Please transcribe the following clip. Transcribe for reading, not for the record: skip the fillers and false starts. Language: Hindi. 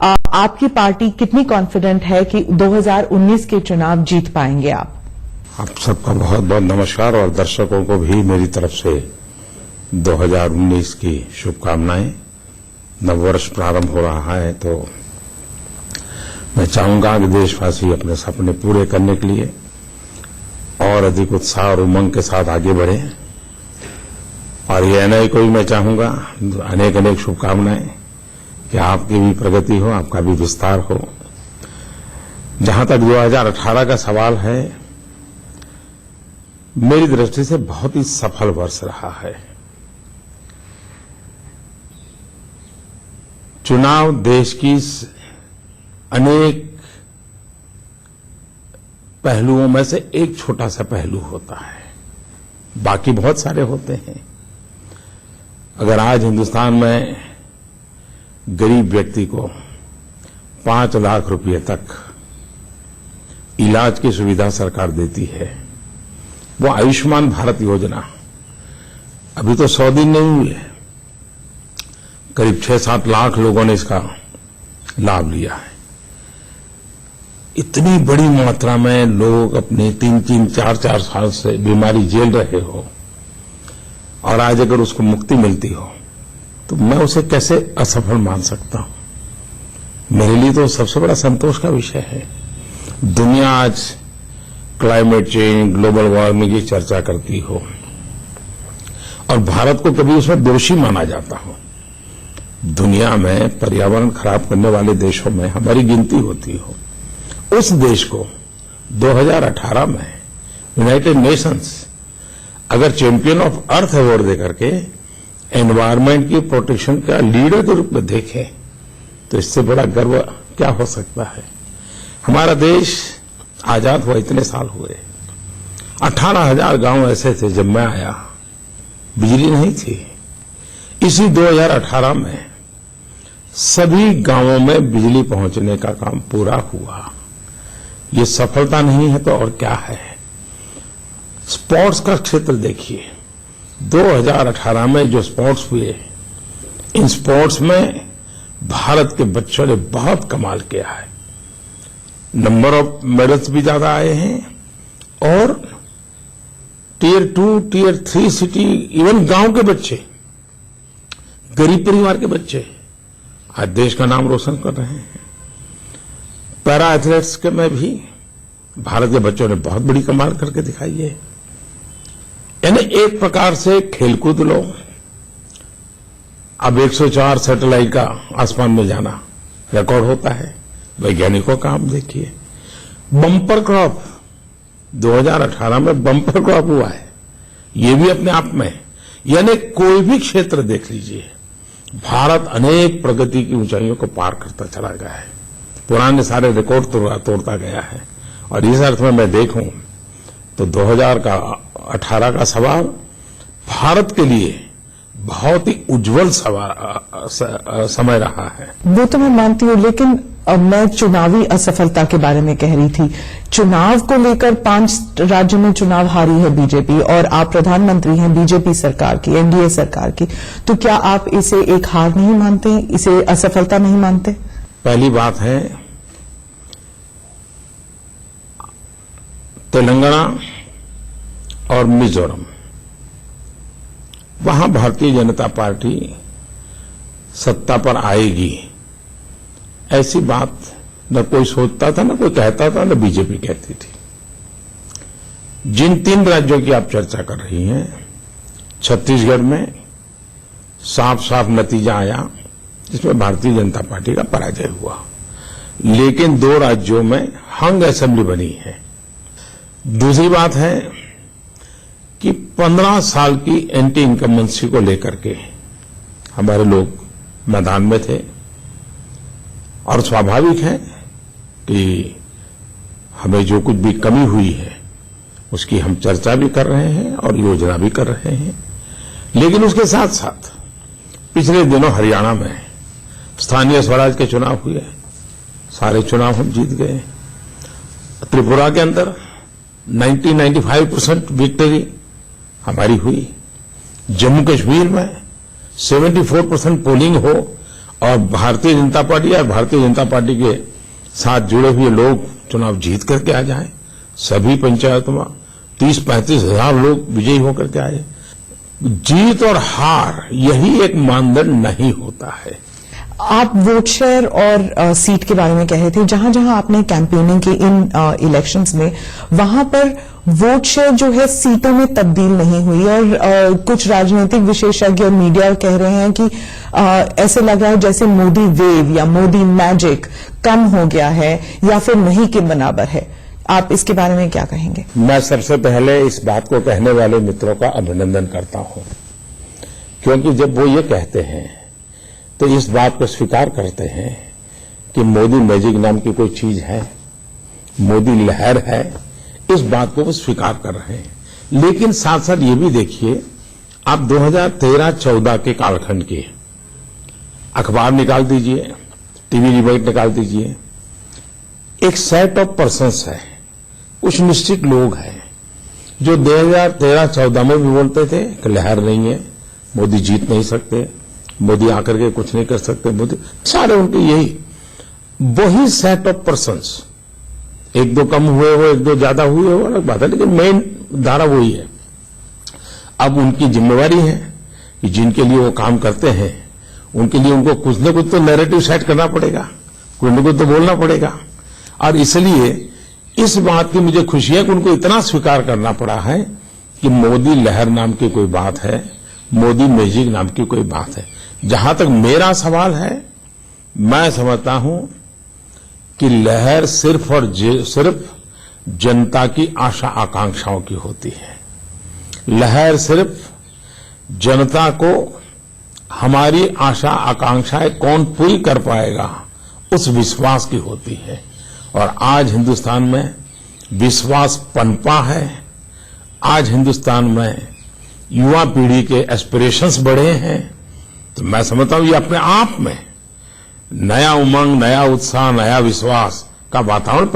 आपकी पार्टी कितनी कॉन्फिडेंट है कि 2019 के चुनाव जीत पाएंगे आप? सबका बहुत बहुत नमस्कार और दर्शकों को भी मेरी तरफ से 2019 की शुभकामनाएं। नववर्ष प्रारंभ हो रहा है तो मैं चाहूंगा कि देशवासी अपने सपने पूरे करने के लिए और अधिक उत्साह और उमंग के साथ आगे बढ़े। और ये एनआई को भी मैं चाहूंगा अनेक अनेक शुभकामनाएं कि आपकी भी प्रगति हो, आपका भी विस्तार हो। जहां तक 2018 का सवाल है, मेरी दृष्टि से बहुत ही सफल वर्ष रहा है। चुनाव देश की अनेक पहलुओं में से एक छोटा सा पहलू होता है, बाकी बहुत सारे होते हैं। अगर आज हिंदुस्तान में गरीब व्यक्ति को 5 लाख रुपए तक इलाज की सुविधा सरकार देती है, वो आयुष्मान भारत योजना अभी तो 100 दिन नहीं हुए, करीब 6-7 लाख लोगों ने इसका लाभ लिया है। इतनी बड़ी मात्रा में लोग अपने 3-3, 4-4 साल से बीमारी झेल रहे हो और आज अगर उसको मुक्ति मिलती हो तो मैं उसे कैसे असफल मान सकता हूं। मेरे लिए तो सबसे बड़ा संतोष का विषय है। दुनिया आज क्लाइमेट चेंज, ग्लोबल वार्मिंग की चर्चा करती हो और भारत को कभी उसमें दोषी माना जाता हो। दुनिया में पर्यावरण खराब करने वाले देशों में हमारी गिनती होती हो, उस देश को 2018 में यूनाइटेड नेशंस अगर चैंपियन ऑफ अर्थ अवार्ड देकर के एनवायरमेंट की प्रोटेक्शन का लीडर के रूप में देखे तो इससे बड़ा गर्व क्या हो सकता है। हमारा देश आजाद हुआ इतने साल हुए, 18,000 गांव ऐसे थे जब मैं आया, बिजली नहीं थी। इसी 2018 में सभी गांवों में बिजली पहुंचने का काम पूरा हुआ। ये सफलता नहीं है तो और क्या है। स्पोर्ट्स का क्षेत्र देखिए, 2018 में जो स्पोर्ट्स हुए, इन स्पोर्ट्स में भारत के बच्चों ने बहुत कमाल किया है। नंबर ऑफ मेडल्स भी ज्यादा आए हैं और टियर 2, टियर 3 सिटी, इवन गांव के बच्चे, गरीब परिवार के बच्चे आज देश का नाम रोशन कर रहे हैं। पैरा एथलेट्स के में भी भारत के बच्चों ने बहुत बड़ी कमाल करके दिखाई है। यानी एक प्रकार से खेलकूद लो। अब 104 सैटेलाइट का आसमान में जाना रिकॉर्ड होता है। वैज्ञानिकों का आप देखिए, बम्पर क्रॉप 2018 में बम्पर क्रॉप हुआ है, ये भी अपने आप में। यानी कोई भी क्षेत्र देख लीजिए, भारत अनेक प्रगति की ऊंचाइयों को पार करता चला गया है, पुराने सारे रिकॉर्ड तोड़ता गया है। और इस अर्थ में मैं देखूं तो 2018 का सवाल भारत के लिए बहुत ही उज्जवल समय रहा है। वो तो मैं मानती हूँ, लेकिन अब मैं चुनावी असफलता के बारे में कह रही थी। चुनाव को लेकर 5 राज्यों में चुनाव हारी है बीजेपी और आप प्रधानमंत्री हैं बीजेपी सरकार की, एनडीए सरकार की, तो क्या आप इसे एक हार नहीं मानते, इसे असफलता नहीं मानते? पहली बात है, तेलंगाना और मिजोरम, वहां भारतीय जनता पार्टी सत्ता पर आएगी, ऐसी बात न कोई सोचता था, न कोई कहता था, न बीजेपी कहती थी। जिन 3 राज्यों की आप चर्चा कर रही हैं, छत्तीसगढ़ में साफ साफ नतीजा आया जिसमें भारतीय जनता पार्टी का पराजय हुआ, लेकिन 2 राज्यों में हंग असेंबली बनी है। दूसरी बात है कि 15 साल की एंटी इनकम्बेंसी को लेकर के हमारे लोग मैदान में थे और स्वाभाविक है कि हमें जो कुछ भी कमी हुई है उसकी हम चर्चा भी कर रहे हैं और योजना भी कर रहे हैं। लेकिन उसके साथ साथ पिछले दिनों हरियाणा में स्थानीय स्वराज के चुनाव हुए, सारे चुनाव हम जीत गए। त्रिपुरा के अंदर 90-95% विक्ट्री हमारी हुई। जम्मू कश्मीर में 74% पोलिंग हो और भारतीय जनता पार्टी और भारतीय जनता पार्टी के साथ जुड़े हुए लोग चुनाव जीत करके आ जाएं। सभी पंचायतों में 30-35 हजार लोग विजयी होकर के आए। जीत और हार यही एक मानदंड नहीं होता है। आप वोट शेयर और सीट के बारे में कह रहे थे। जहां जहां आपने कैंपेनिंग की इन इलेक्शंस में, वहां पर वोट शेयर जो है सीटों में तब्दील नहीं हुई और कुछ राजनीतिक विशेषज्ञ और मीडिया कह रहे हैं कि ऐसे लग रहा है जैसे मोदी वेव या मोदी मैजिक कम हो गया है या फिर नहीं के बराबर है। आप इसके बारे में क्या कहेंगे? मैं सबसे पहले इस बात को कहने वाले मित्रों का अभिनंदन करता हूं, क्योंकि जब वो ये कहते हैं तो इस बात को स्वीकार करते हैं कि मोदी मैजिक नाम की कोई चीज है, मोदी लहर है, इस बात को वो स्वीकार कर रहे हैं। लेकिन साथ साथ ये भी देखिए, आप 2013-14 के कालखंड के अखबार निकाल दीजिए, टीवी डिबेट निकाल दीजिए, एक सेट ऑफ पर्सन्स है, कुछ निश्चित लोग हैं जो 2013-14 में भी बोलते थे कि लहर नहीं है, मोदी जीत नहीं सकते, मोदी आकर के कुछ नहीं कर सकते, मोदी सारे उनके यही वही सेट ऑफ पर्सन्स, एक दो कम हुए हो, एक दो ज्यादा हुए हो, अलग बात है, लेकिन मेन धारा वही है। अब उनकी जिम्मेवारी है कि जिनके लिए वो काम करते हैं उनके लिए उनको कुछ न कुछ तो नैरेटिव सेट करना पड़ेगा, कुछ न कुछ तो बोलना पड़ेगा। और इसलिए इस बात की मुझे खुशी है कि उनको इतना स्वीकार करना पड़ा है कि मोदी लहर नाम की कोई बात है, मोदी मैजिक नाम की कोई बात है। जहां तक मेरा सवाल है, मैं समझता हूं कि लहर सिर्फ और सिर्फ जनता की आशा आकांक्षाओं की होती है। लहर सिर्फ जनता को हमारी आशा आकांक्षाएं कौन पूरी कर पाएगा उस विश्वास की होती है। और आज हिंदुस्तान में विश्वास पनपा है। आज हिंदुस्तान में युवा पीढ़ी के एस्पिरेशंस बढ़े हैं। तो मैं समझता हूं ये अपने आप में नया उमंग, नया उत्साह, नया विश्वास का वातावरण